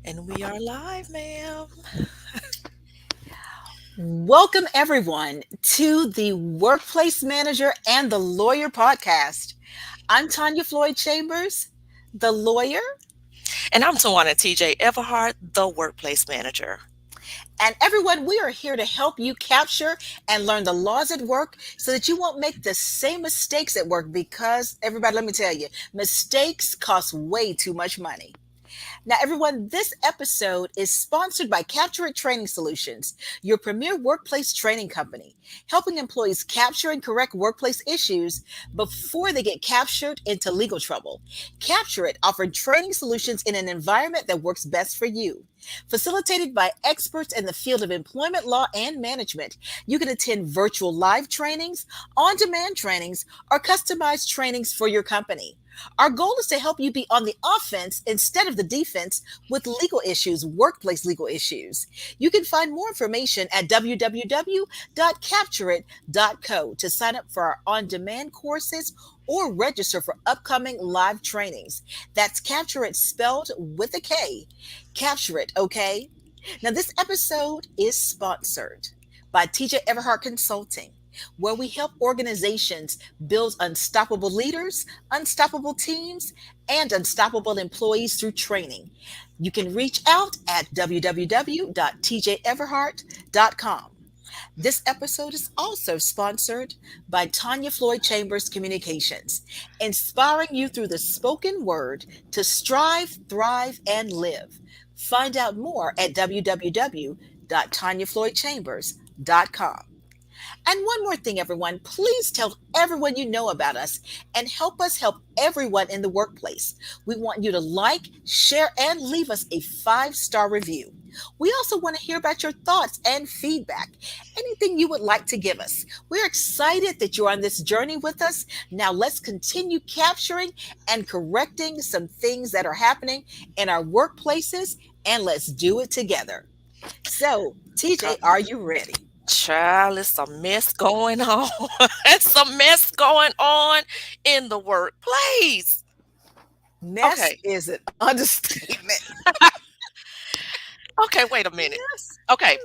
And we are live, ma'am. Welcome, everyone, to the Workplace Manager and the Lawyer podcast. I'm Tanya Floyd Chambers, the lawyer, And I'm Tawana TJ Everhart, the workplace manager. and everyone, we are here to help you capture and learn the laws at work so that you won't make the same mistakes at work because, everybody, let me tell you, mistakes cost way too much money. Now, everyone, this episode is sponsored by Capture It Training Solutions, your premier workplace training company, helping employees capture and correct workplace issues before they get captured into legal trouble. Capture It offered training solutions in an environment that works best for you. Facilitated by experts in the field of employment law and management, you can attend virtual live trainings, on demand trainings, or customized trainings for your company. Our goal is to help you be on the offense instead of the defense with legal issues, workplace legal issues. You can find more information at www.captueit.co to sign up for our on demand courses or register for upcoming live trainings. That's Capture It spelled with a K. Capture It, okay? Now, this episode is sponsored by TJ Everhart Consulting, where we help organizations build unstoppable leaders, unstoppable teams, and unstoppable employees through training. You can reach out at www.tjeverhart.com. This episode is also sponsored by Tanya Floyd Chambers Communications, inspiring you through the spoken word to strive, thrive, and live. Find out more at www.tanyafloydchambers.com. And one more thing, everyone, please tell everyone you know about us and help us help everyone in the workplace. We want you to like, share, and leave us a 5-star review. We also want to hear about your thoughts and feedback, anything you would like to give us. We're excited that you're on this journey with us. Now, let's continue capturing and correcting some things that are happening in our workplaces, and let's do it together. So, Uh, TJ, are you ready? Child, it's a mess going on. It's a mess going on in the workplace. Mess Okay. is an understatement. Okay, wait a minute. Yes. Okay.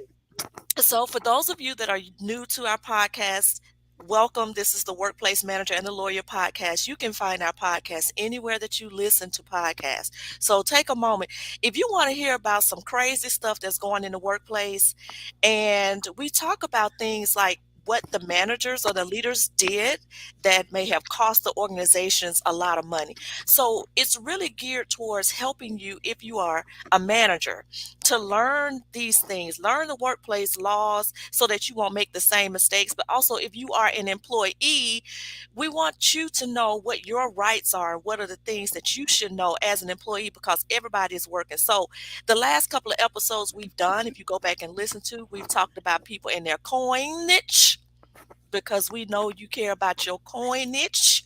So, for those of you that are new to our podcast, welcome. This is the Workplace Manager and the Lawyer podcast. You can find our podcast anywhere that you listen to podcasts. So, take a moment. If you want to hear about some crazy stuff that's going in the workplace, and we talk about things like what the managers or the leaders did that may have cost the organizations a lot of money. So it's really geared towards helping you if you are a manager to learn these things, learn the workplace laws so that you won't make the same mistakes. But also, if you are an employee, we want you to know what your rights are, what are the things that you should know as an employee because everybody is working. So, the last couple of episodes we've done, if you go back and listen to, we've talked about people and their coinage because we know you care about your coinage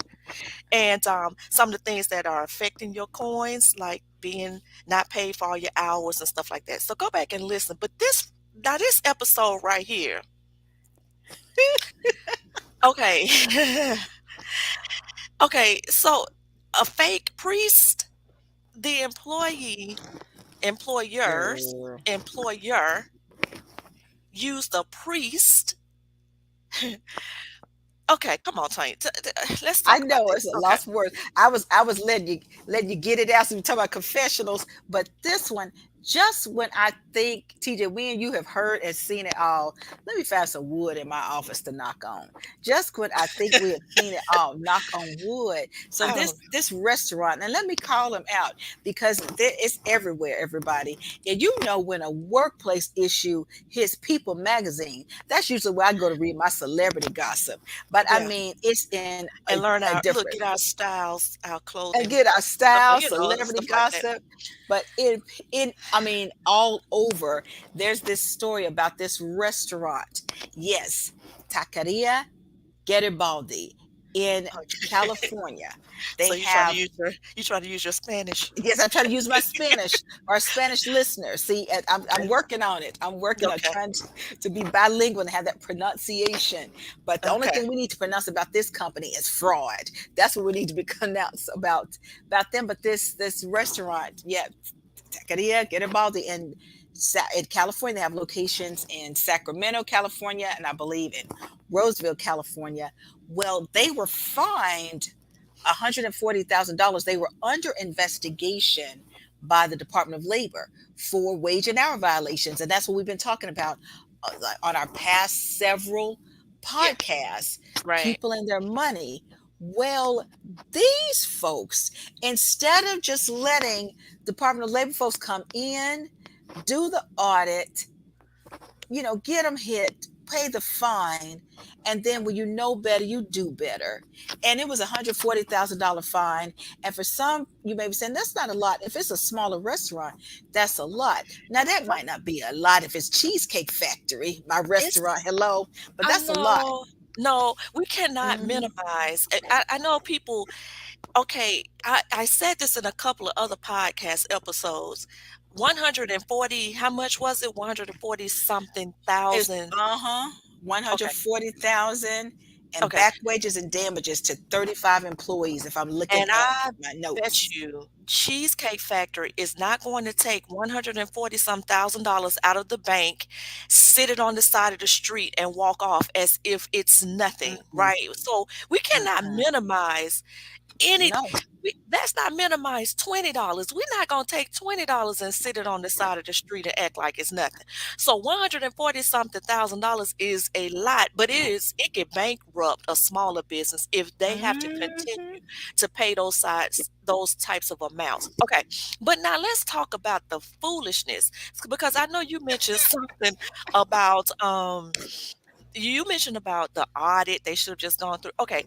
and some of the things that are affecting your coins, like being not paid for all your hours and stuff like that. So go back and listen. But this episode right here, okay, okay. So a fake priest, the Girl. employer used a priest. Okay, come on, Tony. Let's I talk about know it's this. a Okay. lost word. I was letting you get it out. So we talk about confessionals, but this one, just when I think TJ, we and you have heard and seen it all. Let me find some wood in my office to knock on. Just when I think we have seen it all, knock on wood. So Oh, this restaurant, and let me call them out because it's everywhere, everybody. And you know when a workplace issue hits People Magazine, that's usually where I go to read my celebrity gossip. But I yeah. mean, it's in And learn a our look, different get our styles, our and clothing, get our stuff style, like celebrity stuff like that. gossip. But in I mean, all over, there's this story about this restaurant. Yes, Taqueria Garibaldi in California. So They have you try to use your Spanish. yes, I try to use my Spanish, our Spanish listeners. See, and I'm Okay. working on it. I'm working on Okay. trying to be bilingual and have that pronunciation. But the only Okay. thing we need to pronounce about this company is fraud. That's what we need to be pronounced about them. But this restaurant, yeah, Taqueria Garibaldi in California. They have locations in Sacramento, California, and I believe in Roseville, California. Well, they were fined $140,000. They were under investigation by the Department of Labor for wage and hour violations. And that's what we've been talking about on our past several Yeah. podcasts, Right. people and their money. Well, these folks, instead of just letting Department of Labor folks come in, do the audit, get them hit, pay the fine, and then when you know better, you do better. And it was $140,000 fine. And for some, you may be saying that's not a lot. If it's a smaller restaurant, that's a lot. Now that might not be a lot if it's Cheesecake Factory, my It's restaurant. Hello, but I that's a lot. know. No, we cannot Hmm. minimize. I know people. Okay, I said this in a couple of other podcast episodes. 140, how much was it? 140 something It's thousand. one Okay, hundred 40,000, and okay. back wages and damages to 35 employees. If I'm looking And at I my bet notes. you Cheesecake Factory is not going to take 140 some thousand dollars out of the bank, sit it on the side of the street and walk off as if it's nothing, Mm-mm, right? So we cannot mm-mm. minimize any No. that's not minimize $20. We're not gonna take $20 and sit it on the side of the street and act like it's nothing. So 140 something thousand dollars is a lot, but it can bankrupt a smaller business if they have to Mhm. continue to pay those types of amounts. Okay, but now let's talk about the foolishness because I know you mentioned something about you mentioned about the audit, they should have just gone through. Okay,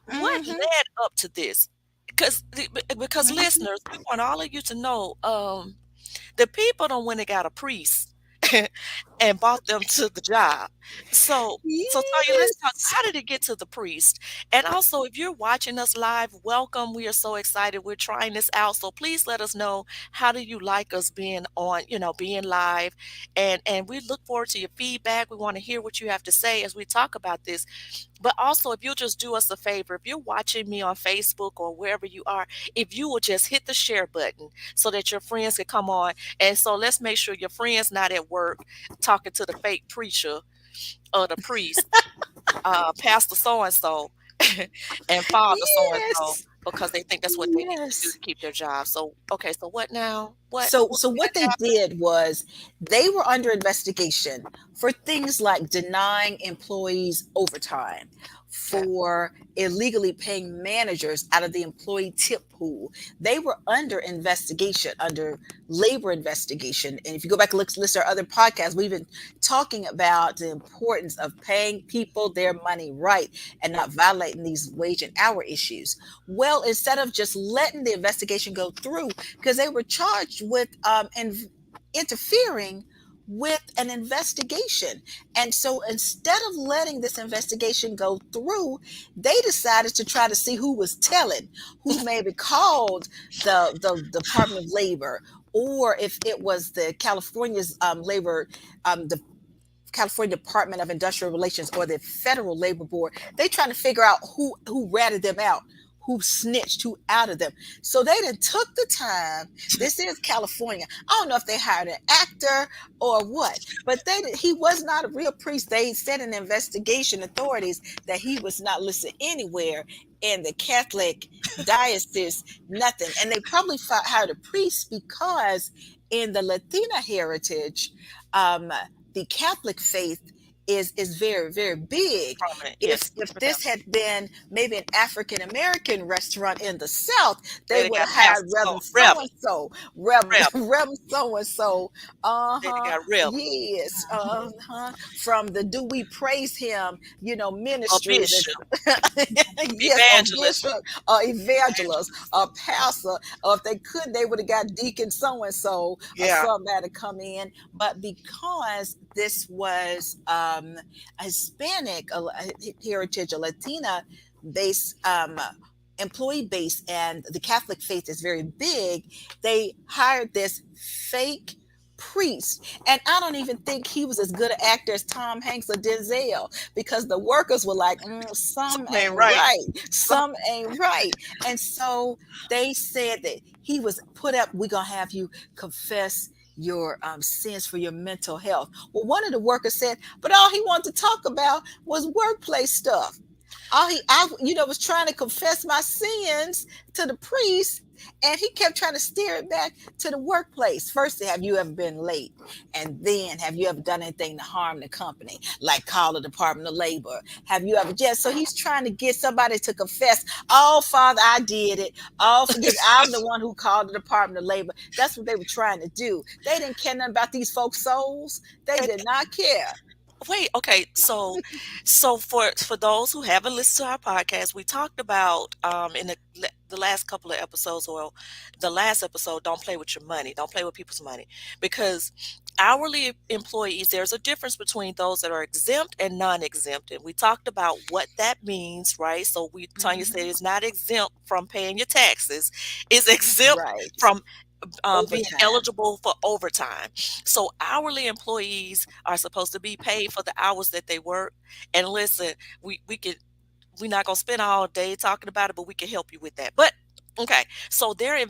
what Mhm. led up to this? Because Mhm. listeners, we want all of you to know, the people don't went and got a priest and brought them to the job. So Tanya, let's talk. Yes. How did it get to the priest? And also, if you're watching us live, welcome. We are so excited. We're trying this out. So please let us know how do you like us being on, being live. And we look forward to your feedback. We want to hear what you have to say as we talk about this. But also, if you'll just do us a favor, if you're watching me on Facebook or wherever you are, if you will just hit the share button so that your friends can come on. And so let's make sure your friend's not at work talking to the fake preacher or the priest, pastor so and so, and father so and so, Yes. because they think that's what they need to do Yes. to keep their job. So, okay, so what now? So What what they happened? did was they were under investigation for things like denying employees overtime, Okay. for illegally paying managers out of the employee tip pool. They were under investigation, under labor investigation. And if you go back and listen to our other podcasts, we've been talking about the importance of paying people their money right and not violating these wage and hour issues. Well, instead of just letting the investigation go through, because they were charged with interfering with an investigation. And so instead of letting this investigation go through, they decided to try to see who was telling, who maybe called the Department of Labor, or if it was the California's the California Department of Industrial Relations or the Federal Labor Board. They trying to figure out who ratted them out, who snitched who out of them. So they then took the time. This is California. I don't know if they hired an actor or what, but he was not a real priest. They said in investigation authorities that he was not listed anywhere in the Catholic diocese, nothing. And they probably hired a priest because in the Latina heritage, um, the Catholic faith is very very big. Prominent, If yes, if for them. this had been maybe an African American restaurant in the South, they They would got have had Pastor So Reverend so Reverend, and so, Reverend Reverend. Reverend so and so. They Uh-huh. got Reverend, Yes. Uh-huh. From the Do We Praise Him, a ministries. bishop, Yes, a evangelist, bishop, evangelist, evangelist. a pastor, or if they could, they would have got deacon so and so or Yeah. somebody to come in. But because this was a Hispanic heritage, a Latina base, employee base, and the Catholic faith is very big, they hired this fake priest. And I don't even think he was as good an actor as Tom Hanks or Denzel, because the workers were like, some Something ain't ain't right. right. Some, Some ain't right. And so they said that he was put up, we're going to have you confess your sins for your mental health. Well, one of the workers said, but all he wanted to talk about was workplace stuff. Was trying to confess my sins to the priest, and he kept trying to steer it back to the workplace. First, have you ever been late? And then, have you ever done anything to harm the company, like call the Department of Labor? Have you ever just? So he's trying to get somebody to confess. Oh, Father, I did it. Oh, forgive me. I'm the one who called the Department of Labor. That's what they were trying to do. They didn't care nothing about these folks' souls. They and did not care. wait, okay, so for those who haven't listened to our podcast, we talked about in the last couple of episodes, or the last episode, don't play with your money, don't play with people's money, because hourly employees, there's a difference between those that are exempt and non-exempt, and we talked about what that means, right? So Tanya said Mhm. it's not exempt from paying your taxes, it's exempt Right. from being Overtime. eligible for overtime. So hourly employees are supposed to be paid for the hours that they work. And listen, we're not gonna spend all day talking about it, but we can help you with that. But okay, so they're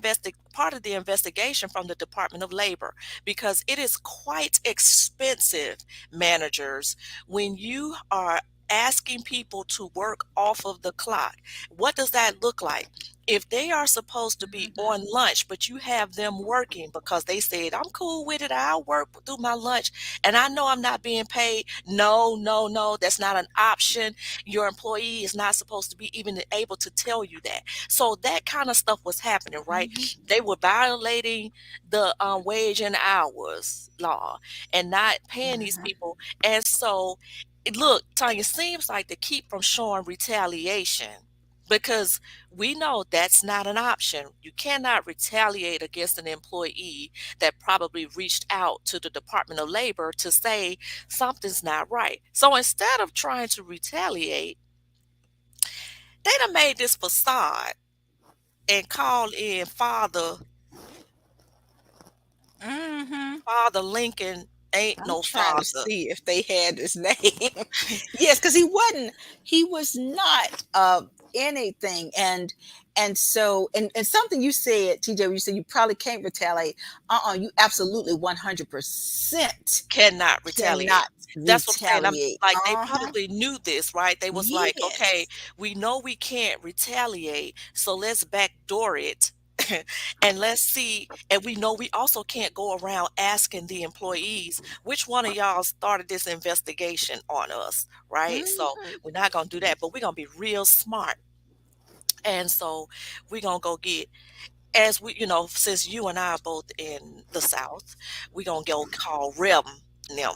part of the investigation from the Department of Labor, because it is quite expensive, managers, when you are asking people to work off of the clock. What does that look like? If they are supposed to be Mhm. on lunch, but you have them working because they said, I'm cool with it, I'll work through my lunch, and I know I'm not being paid. No, no, no, that's not an option. Your employee is not supposed to be even able to tell you that. So that kind of stuff was happening, right? Mhm. They were violating the wage and hours law and not paying these Mhm. people. And so, look, Tanya, seems like to keep from showing retaliation, because we know that's not an option. You cannot retaliate against an employee that probably reached out to the Department of Labor to say something's not right. So instead of trying to retaliate, they done made this facade and called in Mhm. Father Lincoln ain't I'm no trying to father. see if they had his name. Yes, because he was not anything. And so, and something you said, TJ, you said you probably can't retaliate. You absolutely 100% Cannot retaliate. cannot That's what I'm saying. I'm retaliate. like, they Uh-huh. probably knew this, right? They was like, okay, Yes. we know we can't retaliate, so let's backdoor it. And let's see, and we know we also can't go around asking the employees which one of y'all started this investigation on us, right? So Mhm. we're not gonna do that, but we're gonna be real smart. And so we're gonna go get, as we, since you and I are both in the South, we're gonna go call Rem them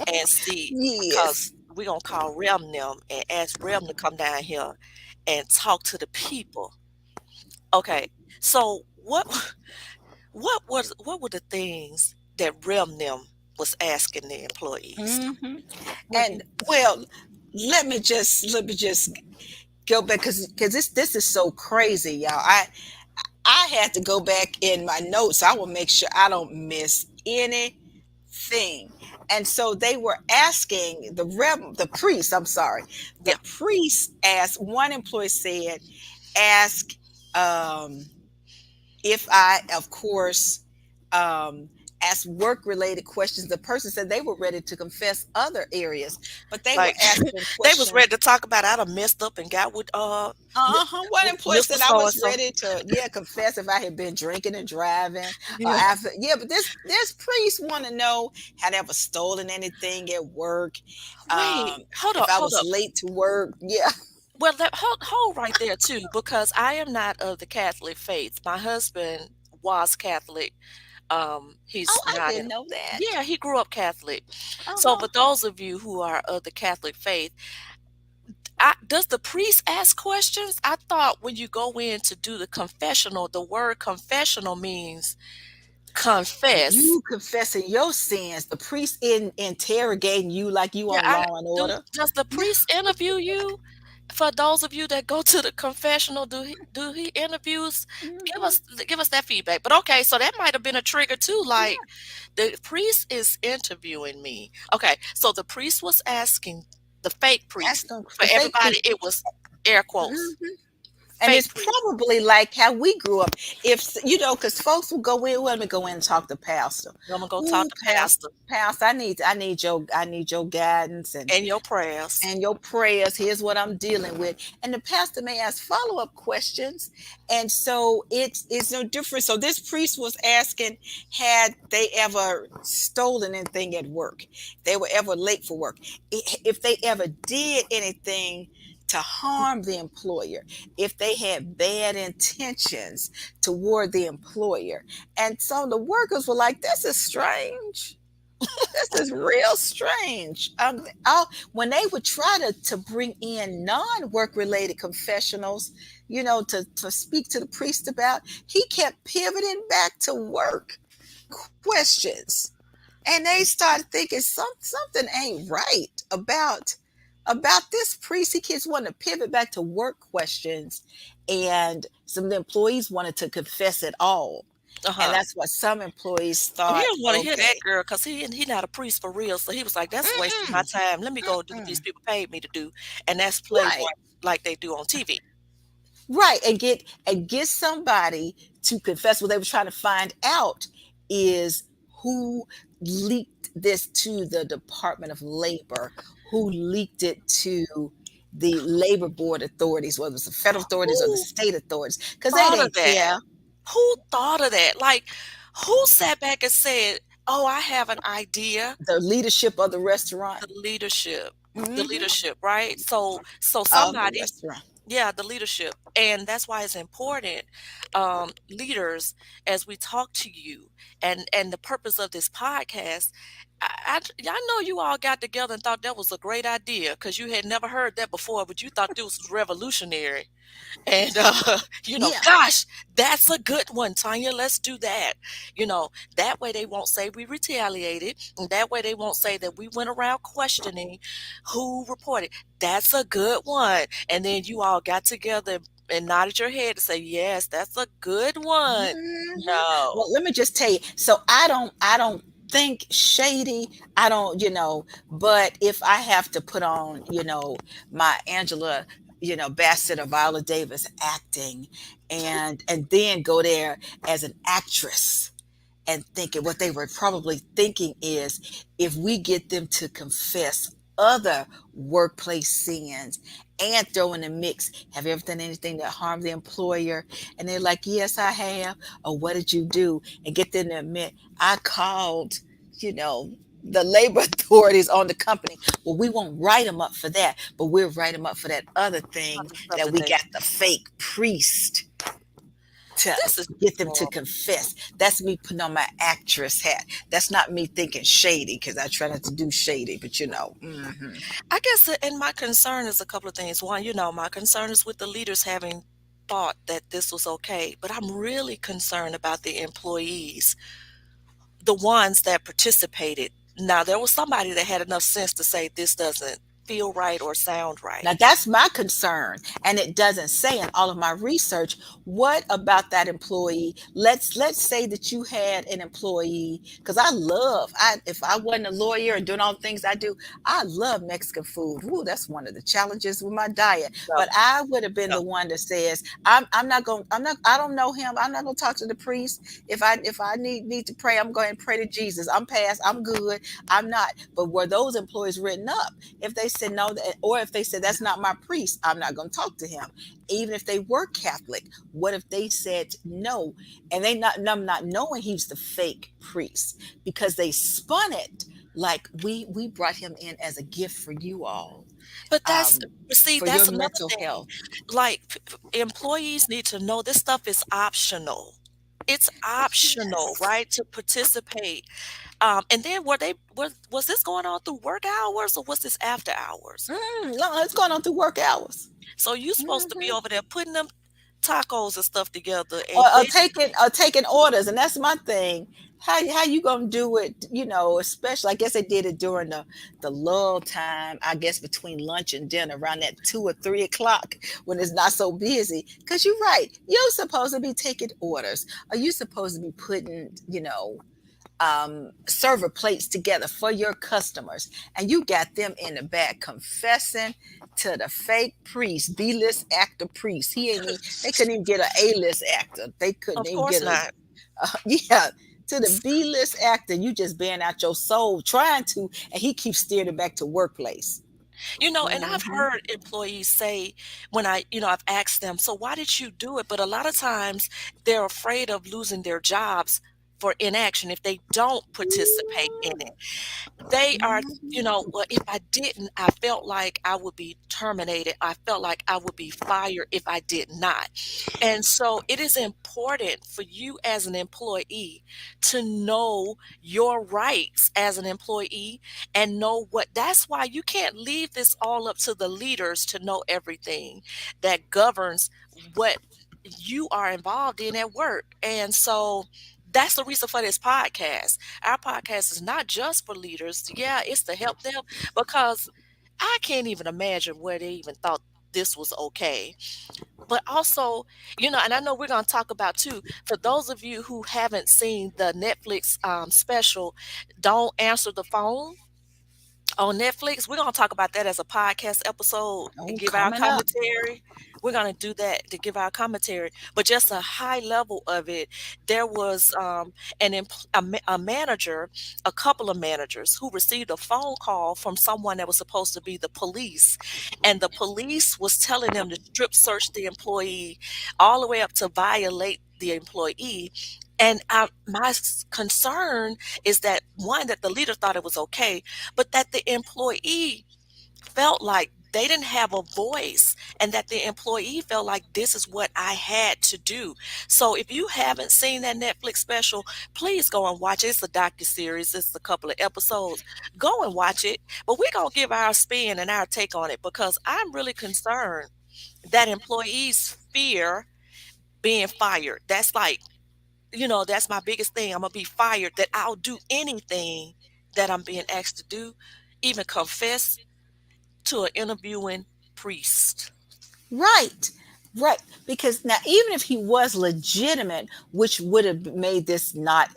and see, Yes. because we're gonna call Rem them and ask Rem to come down here and talk to the people. Okay, so what were the things that Rem them was asking the employees? Hmm. What do And you well, let me just go back, because this is so crazy, y'all. I had to go back in my notes. I will make sure I don't miss anything. And so they were asking the priest. I'm sorry, the yeah, priest asked. One employee said, "Ask um, if I, of course, um, ask work related questions." The person said they were ready to confess other areas, but they were like asking they was questions. ready to talk about, I done messed up and got mi- Uh-huh. One with employee Mr. said I So and was so. ready to, yeah, confess if I had been drinking and driving. Yeah. After, yeah, but this priest want to know, had I ever stolen anything at work, Wait, hold if up, I hold was up. late to work. Yeah. Well, hold right there too, because I am not of the Catholic faith. My husband was Catholic. Oh, He's I not in. didn't know that. Yeah, he grew up Catholic. So Uh-huh. for those of you who are of the Catholic faith, does the priest ask questions? I thought when you go in to do the confessional, the word confessional means confess. You confessing your sins, the priest in interrogating you like you Yeah, on Law and Order. does the priest interview you? For those of you that go to the confessional, do he interviews? Mhm. Give us that feedback. But okay, so that might have been a trigger too. Like Yeah, the priest is interviewing me. Okay, so the priest was asking the fake priest. ask them For the fake everybody, priest. it was air quotes. Mhm. And Fake it's priest. probably like how we grew up. If you know, because folks will go in, well, let me go in and talk to pastor. I'm gonna go talk Ooh, to pastor, pastor pastor, I need your guidance and your prayers. and your prayers. Here's what I'm dealing with. And the pastor may ask follow-up questions. And so it's no different. So this priest was asking, had they ever stolen anything at work? They were ever late for work? If they ever did anything to harm the employer, if they had bad intentions toward the employer. And so the workers were like, this is strange. This is real strange. When they would try to bring in non-work related confessionals, to speak to the priest about, he kept pivoting back to work questions, and they started thinking something ain't right about this priest. He keeps wanting to pivot back to work questions, and some of the employees wanted to confess it all, and Uh-huh. that's what some employees He thought. didn't want to hear that Okay. girl because he not a priest for real. So he was like, "That's wasting my Mm-mm, time. Let me go do what these mm-mm. people paid me to do, and that's play Right, one like they do on TV." right, and get somebody to confess. What they were trying to find out is who leaked this to the Department of Labor, who leaked it to the labor board authorities, whether it's the federal authorities or the Who state authorities, because they thought of didn't that? care. Who thought of that? Like, who sat back and said, "Oh, I have an idea." The leadership of the restaurant. The leadership, Hmm. right? So Of the somebody, restaurant. yeah, the leadership, and that's why it's important, leaders, as we talk to you, and the purpose of this podcast. I know you all got together and thought that was a great idea because you had never heard that before, but you thought this was revolutionary. And, Yeah. gosh, that's a good one, Tanya. Let's do that. That way they won't say we retaliated. And that way they won't say that we went around questioning who reported. That's a good one. And then you all got together and nodded your head to say, yes, that's a good one. Mhm. No. Well, let me just tell you. So I don't think shady. I don't, but if I have to put on, my Angela, Bassett or Viola Davis acting, and then go there as an actress, and thinking what they were probably thinking is, if we get them to confess other workplace sins and throw in the mix, have you ever done anything that harmed the employer? And they're like, yes, I have. Or what did you do? And get them to admit, I called, you know, the labor authorities on the company. Well, we won't write them up for that, but we'll write them up for that other thing Other stuff that that we they, got the fake priest to this is get them to horrible. confess. That's me putting on my actress hat. That's not me thinking shady, because I try not to do shady, but I guess, and my concern is a couple of things. One, my concern is with the leaders having thought that this was okay, but I'm really concerned about the employees, the ones that participated. Now, there was somebody that had enough sense to say this doesn't feel right or sound Now right. that's my concern, and it doesn't say in all of my research what about that employee. Let's say that you had an employee, because I if I wasn't a lawyer and doing all the things I do, I love Mexican food. Ooh, that's one of the challenges with my diet. No, But I would have been no. the one that says, I don't know him. I'm not gonna talk to the priest. If I need to pray, I'm going to pray to Jesus. I'm past. I'm good. I'm not. But were those employees written up? If they said no, or if they said that's not my priest, I'm not going to talk to him. Even if they were Catholic, what if they said no, and they not them not knowing he's the fake priest, because they spun it like we brought him in as a gift for you all, But um, see, for your that's another mental thing. health. Like, employees need to know this stuff is optional. It's optional, Yes. right, to participate. And then was this going on through work hours or was this after hours? No, it's going on through work hours. So you supposed to be Hmm. over there putting them tacos and stuff together, or, and or then taking or taking orders, and that's my thing. How you gonna do it? Especially I guess they did it during the lull time. I guess between lunch and dinner, around that 2 or 3 o'clock when it's not so busy. Because you're right, you're supposed to be taking orders. Are you supposed to be putting server plates together for your customers, and you got them in the back confessing to the fake priest, B-list actor priest. They couldn't even get an A-list actor. They couldn't of even get course a not. yeah, to the B-list actor. You just bearing out your soul trying to, and he keeps steering it back to workplace. And I've Hmm. heard employees say when I've asked them, so why did you do it? But a lot of times they're afraid of losing their jobs for inaction if they don't participate in it. They are, well, if I didn't, I felt like I would be terminated. I felt like I would be fired if I did not. And so it is important for you as an employee to know your rights as an employee and know what that's why you can't leave this all up to the leaders to know everything that governs what you are involved in at work. And so that's the reason for this podcast. Our podcast is not just for leaders. Yeah, it's to help them because I can't even imagine where they even thought this was okay. But also, and I know we're going to talk about too, for those of you who haven't seen the Netflix special, Don't Answer the Phone on Netflix. We're going to talk about that as a podcast episode and Oh, give our coming up. commentary. We're going to do that to give our commentary, but just a high level of it. There was a manager, a couple of managers who received a phone call from someone that was supposed to be the police, and the police was telling them to strip search the employee all the way up to violate the employee. And concern is that one, that the leader thought it was okay, but that the employee felt like they didn't have a voice and that the employee felt like this is what I had to do. So if you haven't seen that Netflix special, please go and watch it. It's a docu-series. It's a couple of episodes. Go and watch it. But we're going to give our spin and our take on it because I'm really concerned that employees fear being fired. That's like, that's my biggest thing. I'm going to be fired, that I'll do anything that I'm being asked to do, even confess to an interviewing priest. Right. Right. Because now, even if he was legitimate, which would have made this not,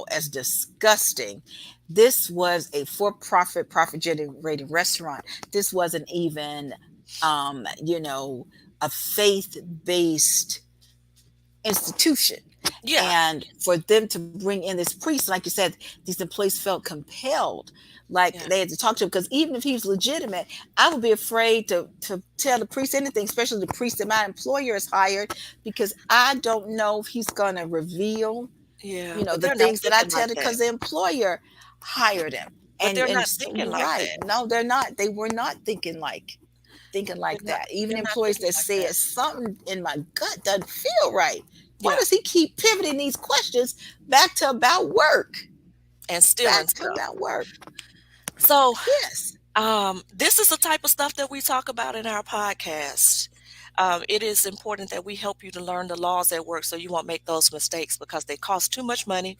as disgusting, this was a for-profit, profit-generating restaurant. This wasn't even, um, you know, a faith-based institution. Yeah, And for them to bring in this priest, like you said, these employees felt compelled, like yeah, they had to talk to him. Because even if he was legitimate, I would be afraid to tell the priest anything, especially the priest that my employer has hired, because I don't know if he's going to reveal, yeah. But the they're not things that I thinking tell like him, that. because the employer hired him. But they're And not so thinking you're like right. that. No, they're not. They were not thinking They're like not. that. Even They're not employees thinking that like that. said something in my gut doesn't feel right. Why Yeah, does he keep pivoting these questions back to about work? and stealing Back to stuff. about work. So, Yes. this is the type of stuff that we talk about in our podcast. It is important that we help you to learn the laws at work so you won't make those mistakes because they cost too much money.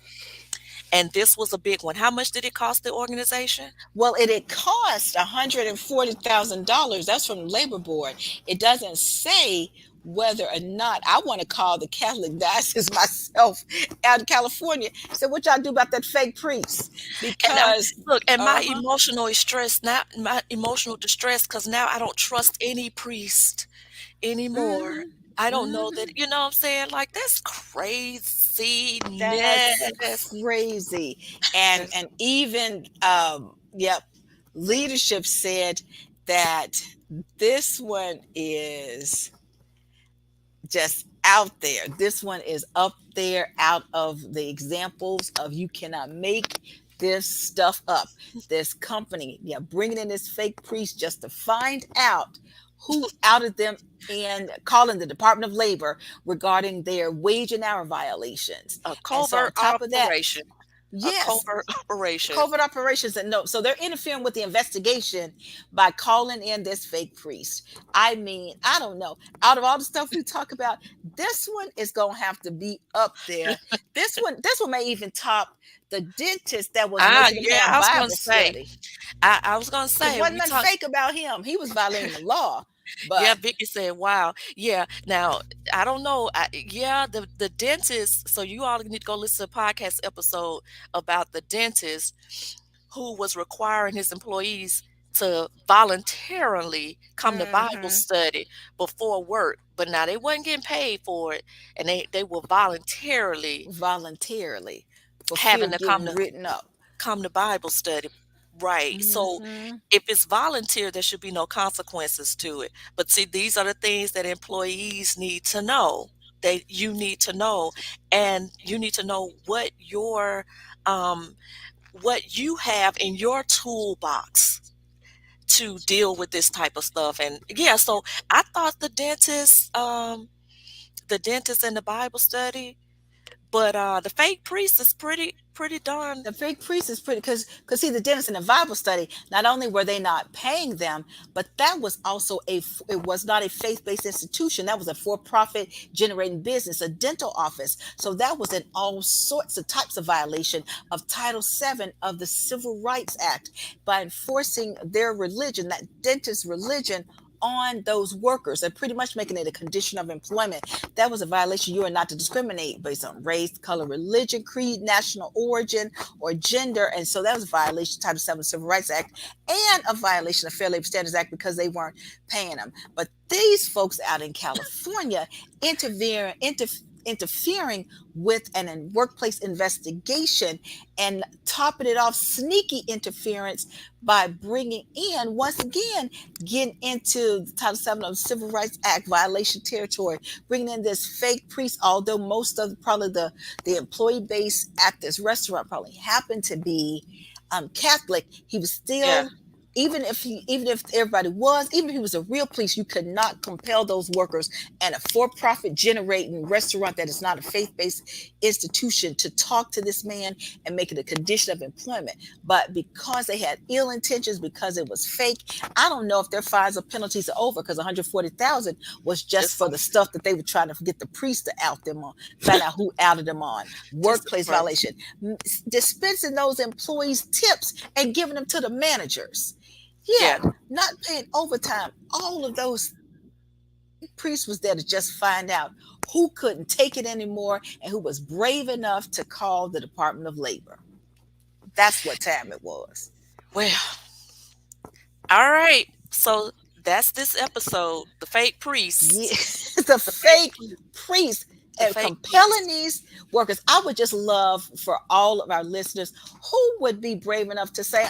And this was a big one. How much did it cost the organization? Well, it had cost $140,000. That's from the labor board. It doesn't say whether or not. I want to call the Catholic diocese myself out of California. So what y'all do about that fake priest? And Because look, and my uh-huh. emotional stress, now my emotional distress, because now I don't trust any priest anymore. Hmm. I don't know that, Hmm. you know what I'm saying? Like, that's That's craziness. crazy. And That's- and even yep, leadership said that this one is just out there. This one is up there, out of the examples of, you cannot make this stuff up. This company, yeah, bringing in this fake priest just to find out who outed them, and calling the Department of Labor regarding their wage and hour violations. a And so on covert top of that, operation. A Yes, covert operation. covert operations. And no, so they're interfering with the investigation by calling in this fake priest. I mean, I don't know, out of all the stuff we talk about, this one is gonna have to be up there. This one may even top the dentist that was Ah, making the yeah, man I was gonna Bible say, study, I was gonna because say, wasn't we nothing talked. fake about him. He was violating the law. Yeah, But Vicky said, "Wow, yeah." Now, I don't know. Yeah, the dentist. So you all need to go listen to a podcast episode about the dentist who was requiring his employees to voluntarily come to Bible mhm, study before work. But now they wasn't getting paid for it, and they were voluntarily voluntarily, for fear having of to getting written up. come to Bible study. Right. So Mhm. if it's volunteer, there should be no consequences to it. But see, these are the things that employees need to know. You need to know, and you need to know um what you have in your toolbox to deal with this type of stuff. And yeah, so I thought the dentist and the Bible study, but the fake priest is pretty darn. The fake priest is pretty, because see, the dentist in the Bible study, not only were they not paying them, but that was also it was not a faith-based institution. That was a for-profit generating business, a dental office. So that was in all sorts of types of violation of Title VII of the Civil Rights Act, by enforcing their religion, that dentist religion, on those workers, and pretty much making it a condition of employment. That was a violation. You are not to discriminate based on race, color, religion, creed, national origin, or gender. And so that was a violation of Title VII Civil Rights Act, and a violation of Fair Labor Standards Act, because they weren't paying them. But these folks out in California interfering with an workplace investigation, and topping it off, sneaky interference by bringing in, once again, getting into the Title VII of the Civil Rights Act violation territory, bringing in this fake priest. Although most of probably the employee base at this restaurant probably happened to be Catholic, he was Yeah, still, even if everybody was, even if he was a real priest, you could not compel those workers and a for-profit generating restaurant that is not a faith-based institution to talk to this man and make it a condition of employment. But because they had ill intentions, because it was fake, I don't know if their fines or penalties are over, because 140,000 was just just for the stuff that they were trying to get the priest to out them on, find out who outed them on, just workplace right. violation, dispensing those employees tips and giving them to the managers. Yeah, Yeah. not paying overtime. All of those. Priest was there to just find out who couldn't take it anymore and who was brave enough to call the Department of Labor. That's what time it was. Well, all right. So that's this episode. The fake Yeah, priest. the The fake fake priest. priest, The and fake compelling priest. these workers. I would just love for all of our listeners who would be brave enough to say,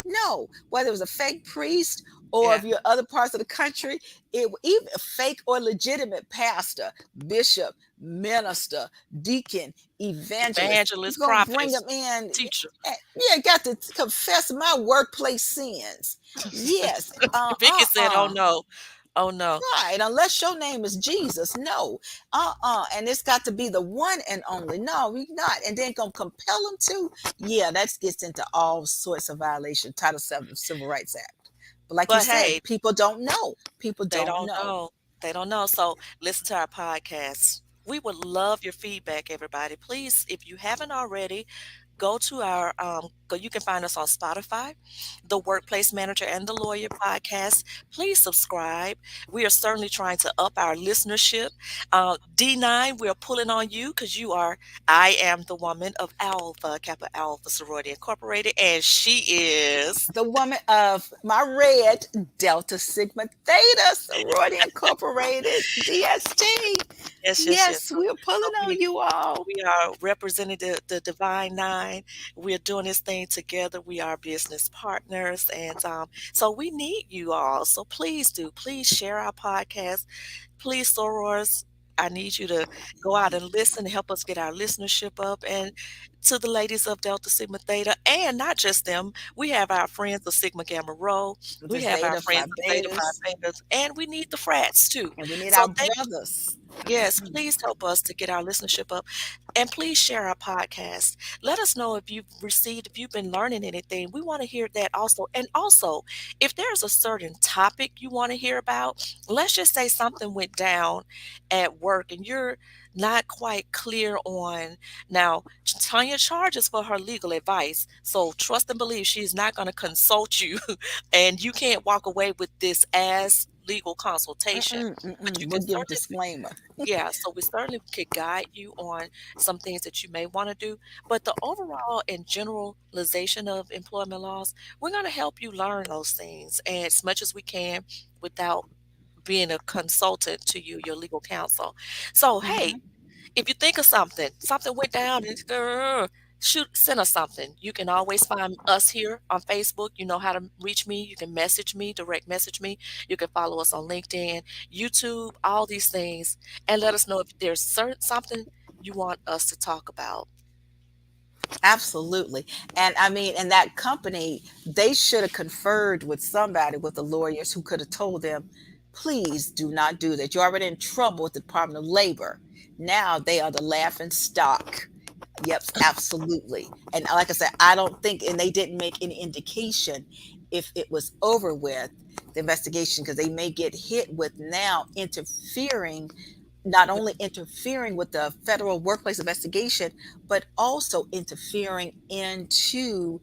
no, whether it was a fake priest, or Yeah. if you're other parts of the country, even a fake or legitimate pastor, bishop, minister, deacon, evangelist. You're Evangelist, gonna bring prophetess, them in. teacher. Yeah, got to confess my workplace sins. Yes. Vicky said, "Oh no, oh no." Right, unless your name is Jesus, no, and it's got to be the one and only. No, we not, and then gonna compel them to. Yeah, that gets into all sorts of violation. Title VII Civil Rights Act. But like you But said, hey, people don't know. People they don't don't know. know. They don't know. So listen to our podcast. We would love your feedback, everybody. Please, if you haven't already, go to you can find us on Spotify, the Workplace Manager and the Lawyer podcast. Please subscribe. We are certainly trying to up our listenership. D9, we're pulling on you because I am the woman of Alpha, Kappa Alpha Sorority Incorporated, and she is. The woman of my red Delta Sigma Theta Sorority Incorporated, DST. Yes, yes, yes. Yes, So, we're pulling so on you all. we are representing the Divine Nine. We are doing this thing together. We are business partners. And so we need you all. So please share our podcast. Please, sorors, I need you to go out and listen, help us get our listenership up. And to the ladies of Delta Sigma Theta, and not just them, we have our friends of Sigma Gamma Rho, The we have our Zeta Phi friends of Theta Phi Betas, Betas, and we need the frats too. and we need So our brothers. Yes, please help us to get our listenership up. And please share our podcast. Let us know if you've been learning anything. We want to hear that also. And also, if there's a certain topic you want to hear about, let's just say something went down at work and you're not quite clear on. Now, Tanya charges for her legal advice. So trust and believe she's not going to consult you and you can't walk away with this as legal consultation. Mm-mm, But mm-mm. you We'll can give certainly disclaimer. yeah, so we certainly could guide you on some things that you may want to do, but the overall and generalization of employment laws, we're going to help you learn those things as much as we can without being a consultant to you, your legal counsel. So, hey, Hmm. if you think of something, something went down and shoot, send us something. You can always find us here on Facebook. You know how to reach me. You can message me, direct message me. You can follow us on LinkedIn, YouTube, all these things, and let us know if there's certain something you want us to talk about. Absolutely. And I mean, and that company, they should have conferred with somebody, with the lawyers who could have told them, please do not do that. You're already in trouble with the Department of Labor. Now they are the laughing stock. Yep, absolutely. And like I said, I don't think, and they didn't make any indication if it was over with the investigation, because they may get hit with now interfering, not only interfering with the federal workplace investigation, but also interfering into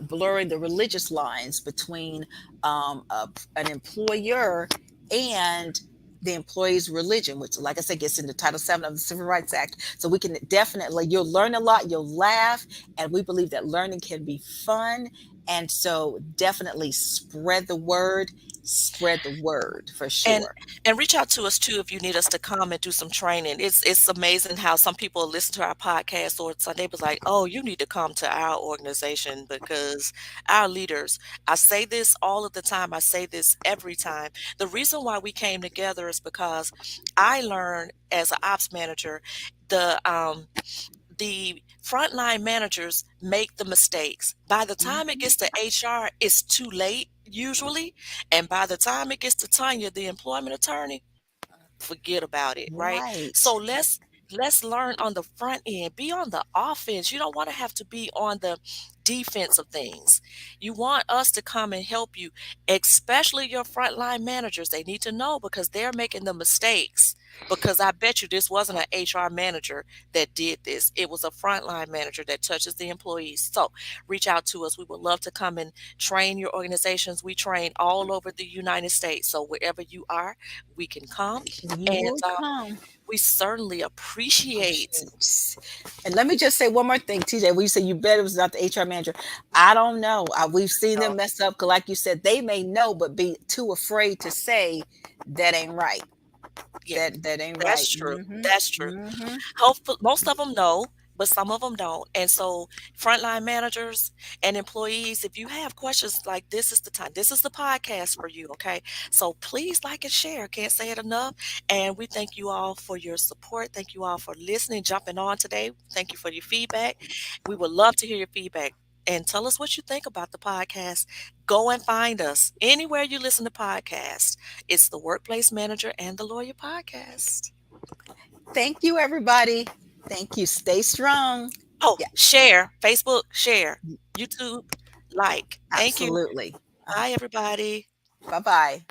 blurring the religious lines between an employer and the employee's religion, which, like I said, gets into Title VII of the Civil Rights Act. So we can definitely, you'll learn a lot, you'll laugh, and we believe that learning can be fun. And so definitely spread the word for And sure. and reach out to us too if you need us to come and do some training. It's amazing how some people listen to our podcast or some neighbors like, oh, you need to come to our organization because our leaders. I say this all of the time. I say this every time. The reason why we came together is because I learned as an ops manager the the frontline managers make the mistakes. By the time it Mhm. gets to HR, it's too late usually. And by the time it gets to Tanya, the employment attorney, forget about it, right? So Right. let's learn on the front end. Be on the offense. You don't want to have to be on the defense of things. You want us to come and help you, especially your frontline managers. They need to know because they're making the mistakes. Because I bet you this wasn't an HR manager that did this. It was a frontline manager that touches the employees. So reach out to us. We would love to come and train your organizations. We train all over the United States. So wherever you are, we can come. We And will come. we certainly appreciate. Appreciate. And let me just say one more thing, TJ. When you say you bet it was not the HR manager, I don't know. We've seen uh, them mess up. 'Cause like you said, they may know, but be too afraid to say that ain't right. yeah, That ain't that's right. true. Hmm. That's true. Hmm. Hopefully, most of them know, but some of them don't. And so, frontline managers and employees, if you have questions like this is the time, this is the podcast for you, okay? So please like and share. Can't say it enough. And we thank you all for your support. Thank you all for listening, jumping on today. Thank you for your feedback. We would love to hear your feedback. And tell us what you think about the podcast. Go and find us anywhere you listen to podcasts. It's the Workplace Manager and the Lawyer Podcast. Thank you, everybody. Thank you. Stay strong. Oh, Yeah, share, Facebook, share, YouTube, like. Thank you. absolutely. Bye, everybody. Bye bye.